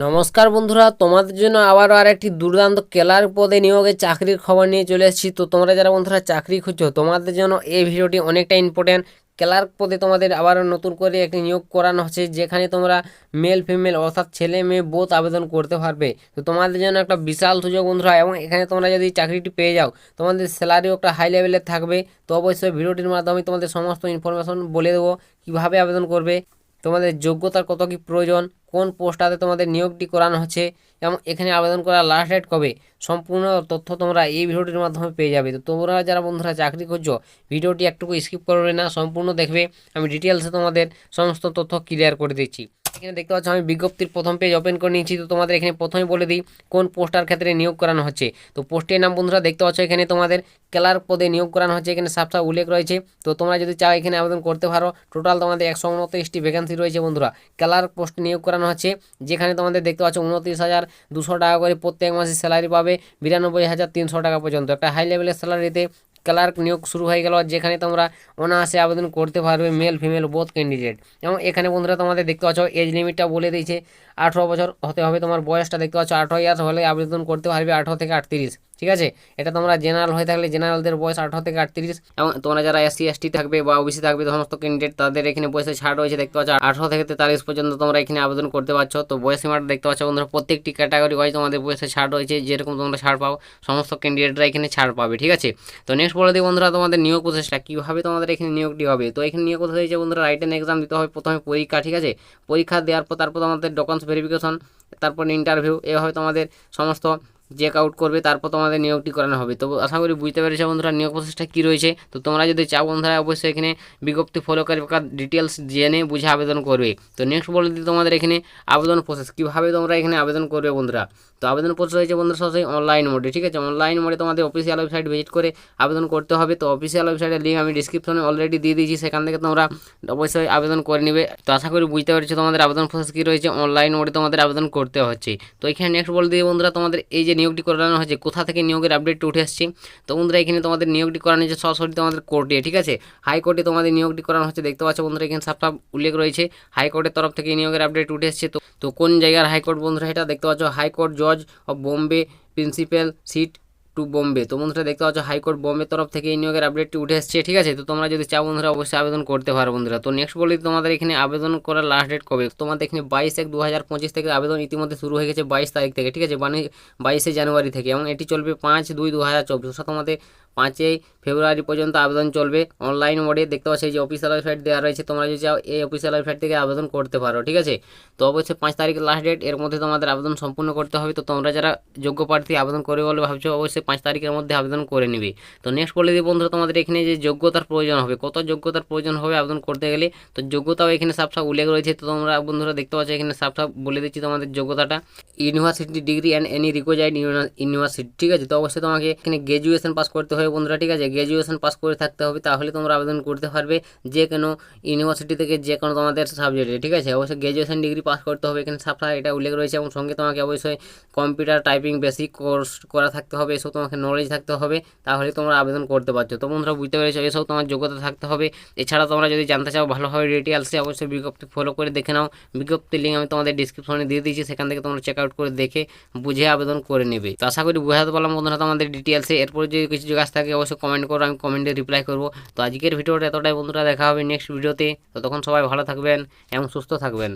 নমস্কার বন্ধুরা, তোমাদের জন্য আবারও আরেকটি দুর্দান্ত ক্লার্ক পদে নিয়োগের চাকরির খবর নিয়ে চলে এসেছি। তো তোমরা যারা বন্ধুরা চাকরি খুঁজছো, তোমাদের জন্য এই ভিডিওটি অনেকটা ইম্পর্টেন্ট। ক্লার্ক পদে তোমাদের আবারও নতুন করে একটি নিয়োগ করানো হচ্ছে, যেখানে তোমরা মেল ফিমেল অর্থাৎ ছেলে মেয়ে বোথ আবেদন করতে পারবে। তো তোমাদের জন্য একটা বিশাল সুযোগ বন্ধুরা, এবং এখানে তোমরা যদি চাকরিটি পেয়ে যাও, তোমাদের স্যালারিও একটা হাই লেভেলের থাকবে। তো অবশ্যই ভিডিওটির মাধ্যমে তোমাদের সমস্ত ইনফরমেশন বলে দেবো, কীভাবে আবেদন করবে, তোমাদের যোগ্যতার কত কী প্রয়োজন, কোন পোস্টাতে তোমাদের নিয়োগটি করানো হচ্ছে, এবং এখানে আবেদন করার লাস্ট ডেট কবে, সম্পূর্ণ তথ্য তোমরা এই ভিডিওটির মাধ্যমে পেয়ে যাবে। তো তোমরা যারা বন্ধুরা চাকরি করছো, ভিডিওটি একটুকু স্কিপ করবে না, সম্পূর্ণ দেখবে। আমি ডিটেলসে তোমাদের সমস্ত তথ্য ক্লিয়ার করে দিচ্ছি। এখানে দেখতে পাচ্ছ আমি বিজ্ঞপ্তির প্রথম পেজ ওপেন করে নিয়েছি। তো তোমাদের এখানে প্রথমে বলে দিই কোন পোস্টার ক্ষেত্রে নিয়োগ করানো হচ্ছে। তো পোস্টের নাম বন্ধুরা দেখতে পাচ্ছ এখানে তোমাদের ক্লার্ক পদে নিয়োগ করানো হচ্ছে, এখানে সাফ সাফ উল্লেখ রয়েছে। তো তোমরা যদি চাও এখানে আবেদন করতে পারো। টোটাল তোমাদের 129টি ভ্যাকেন্সি রয়েছে বন্ধুরা। ক্লার্ক পোস্ট নিয়োগ করানো হচ্ছে, যেখানে তোমাদের দেখতে পাচ্ছ 29,200 টাকা করে প্রত্যেক মাসে স্যালারি পাবে, 92,300 টাকা পর্যন্ত একটা হাই লেভেলের স্যালারিতে ক্লার্ক নিয়োগ শুরু হয়ে গেল, যেখানে তোমরা অনায়াসে আবেদন করতে পারবে, মেল ফিমেল বোথ ক্যান্ডিডেট। এবং এখানে বন্ধুরা তোমাদের দেখতে পাচ্ছ এজ লিমিটটা বলে দিয়েছে, 18 বছর হতে হবে তোমার বয়সটা। দেখতে পাচ্ছ 18 ইয়ার্স হলে আবেদন করতে পারবে, 18 থেকে 38, ঠিক আছে। এটা তোমরা জেনারেল হয়ে থাকলে জেনারেলদের বয়স 18 থেকে 38, এবং তোমরা যারা SC ST থাকবে বা ওবিসি থাকবে সমস্ত ক্যান্ডিডেট, তাদের এখানে বয়সে ছাড় রয়েছে। দেখতে পাচ্ছ 18 থেকে 43 পর্যন্ত তোমরা এখানে আবেদন করতে পারছো। তো বয়স সীমাটা দেখতে পাচ্ছ বন্ধুরা, প্রত্যেকটি ক্যাটাগরি ওয়াইজ তোমাদের বয়সে ছাড় রয়েছে, যেরকম তোমরা ছাড় পাও সমস্ত ক্যান্ডিডেটরা এখানে ছাড় পাবে, ঠিক আছে। তো নেক্সট বলে দিই বন্ধুরা তোমাদের নিয়োগ প্রসেসটা কীভাবে তোমাদের এখানে নিয়োগটি হবে। তো এখানে নিয়োগ প্রসেস হয়েছে বন্ধুরা, রাইটেন এক্সাম দিতে হবে প্রথমে, পরীক্ষা, ঠিক আছে। পরীক্ষা দেওয়ার পর তারপর তোমাদের ডকুমেন্টস ভেরিফিকেশন, তারপর ইন্টারভিউ, এভাবে তোমাদের সমস্ত চেক আউট করবে, তারপর তোমাদের নিয়োগটি করানো হবে। তো আশা করি বুঝতে পেরেছো বন্ধুরা নিয়োগ প্রসেসটা কী রয়েছে। তো তোমরা যদি চাও বন্ধুরা অবশ্যই এখানে বিজ্ঞপ্তি ফলো করে ডিটেলস জেনে বুঝে আবেদন করবে। তো নেক্সট বলে দিই তোমাদের এখানে আবেদন প্রসেস কীভাবে তোমরা এখানে আবেদন করবে বন্ধুরা। তো আবেদন প্রসেস হয়েছে বন্ধুরা সরাসরি অনলাইন মোডে, ঠিক আছে। অনলাইন মোডে তোমাদের অফিসিয়াল ওয়েবসাইট ভিজিট করে আবেদন করতে হবে। তো অফিসিয়াল ওয়েবসাইটের লিঙ্ক আমি ডিসক্রিপশনে অলরেডি দিয়ে দিয়েছি, সেখান থেকে তোমরা অবশ্যই আবেদন করে নেবে। তো আশা করি বুঝতে পেরেছো তোমাদের আবেদন প্রসেস কী রয়েছে, অনলাইন মোডে তোমাদের আবেদন করতে হচ্ছে। তো এখানে নেক্সট বলে দিয়ে বন্ধুরা তোমাদের এই যে নিয়োগটি করানো হয়েছে, কোথা থেকে নিয়োগের আপডেটটি উঠে আসছে। তো বন্ধুরা এখানে তোমাদের নিয়োগটি করানো হচ্ছে সরাসরি তোমাদের কোর্টে, ঠিক আছে। হাইকোর্টে তোমাদের নিয়োগটি করানো হচ্ছে। দেখতে পাচ্ছ বন্ধুরা এখানে সাফ সাফ উল্লেখ রয়েছে, হাইকোর্টের তরফ থেকে নিয়োগের আপডেট উঠে এসেছে। তো কোন জায়গার হাইকোর্ট বন্ধুরা, এটা দেখতে পাচ্ছ হাইকোর্ট জজ of Bombay principal seat to Bombay. তো বন্ধুরা দেখতে পাচ্ছ হাইকোর্ট বোম্বে তরফ থেকে এই নিয়োগের আপডেটটি উঠে এসেছে, ঠিক আছে। তো তোমরা যদি চাও বন্ধুরা অবশ্যই আবেদন করতে পারো বন্ধুরা। তো নেক্সট বলি তোমাদের এখানে আবেদন করার লাস্ট ডেট কবে। তোমাদের এখানে 22/1/2025 থেকে আবেদন ইতিমধ্যে শুরু হয়ে গেছে, 22 তারিখ থেকে, ঠিক আছে, মানে 22শে জানুয়ারি থেকে, এবং এটি চলবে 5/2/2024, তোমাদের 5ই ফেব্রুয়ারি পর্যন্ত আবেদন চলবে অনলাইন মোডে। দেখতে পাচ্ছ এই যে অফিসিয়াল ওয়েবসাইট দেওয়া রয়েছে, তোমরা যদি চাও এই অফিসিয়াল ওয়েবসাইট থেকে আবেদন করতে পারো, ঠিক আছে। তো অবশ্যই 5 তারিখের লাস্ট ডেট, এর মধ্যে তোমাদের আবেদন সম্পূর্ণ করতে হবে। তো তোমরা যারা যোগ্য প্রার্থী আবেদন করবে বলে ভাবছো, অবশ্যই 5 তারিখের মধ্যে আবেদন করে নিবে। তো নেক্সট বলে দিই বন্ধুরা তোমাদের এখানে যে যোগ্যতার প্রয়োজন হবে, কত যোগ্যতার প্রয়োজন হবে আবেদন করতে গেলে। তো যোগ্যতাও এখানে সাফ সাফ উল্লেখ রয়েছে। তো তোমরা বন্ধুরা দেখতে পাচ্ছ এখানে সাফ সাফ বলে দিচ্ছি তোমাদের যোগ্যতাটা, university degree and any required university, ঠিক আছে। তো অবশ্যই তোমাকে এখানে গ্র্যাজুয়েশন পাস করতে হবে বন্ধুরা, ঠিক আছে। গ্র্যাজুয়েশন পাস করে থাকতে হবে, তাহলে তোমরা আবেদন করতে পারবে যে কোনো ইউনিভার্সিটি থেকে, যে কোনো তোমাদের সাবজেক্টে, ঠিক আছে। অবশ্যই গ্র্যাজুয়েশন ডিগ্রি পাস করতে হবে, এখানে সাফ সাফ এটা উল্লেখ রয়েছে। এবং সঙ্গে তোমাকে অবশ্যই কম্পিউটার টাইপিং বেসিক কোর্স করা থাকতে হবে, এসব তোমাকে নলেজ থাকতে হবে, তাহলে তোমরা আবেদন করতে পারছো। তো বন্ধুরা বুঝতে পেরেছো, এসব তোমার যোগ্যতা থাকতে হবে। এছাড়া তোমরা যদি জানতে চাও ভালোভাবে ডিটেলসে, অবশ্যই বিজ্ঞপ্তি ফলো করে দেখে নাও। বিজ্ঞপ্তির লিঙ্ক আমি তোমাদের ডিসক্রিপশনে দিয়ে দিয়েছি, সেখান থেকে তোমরা চেক আউট করে দেখে বুঝে আবেদন করে নেবে। তো আশা করি বোঝাতে পারলাম বন্ধুরা তোমাদের ডিটেলসে। এরপরে যদি কিছু জিজ্ঞাসা থাকে অবশ্যই কমেন্ট করো, আমি কমেন্টে রিপ্লাই করবো। তো আজকের ভিডিওটা এতটাই বন্ধুরা, দেখা হবে নেক্সট ভিডিওতে। তো তখন সবাই ভালো থাকবেন এবং সুস্থ থাকবেন।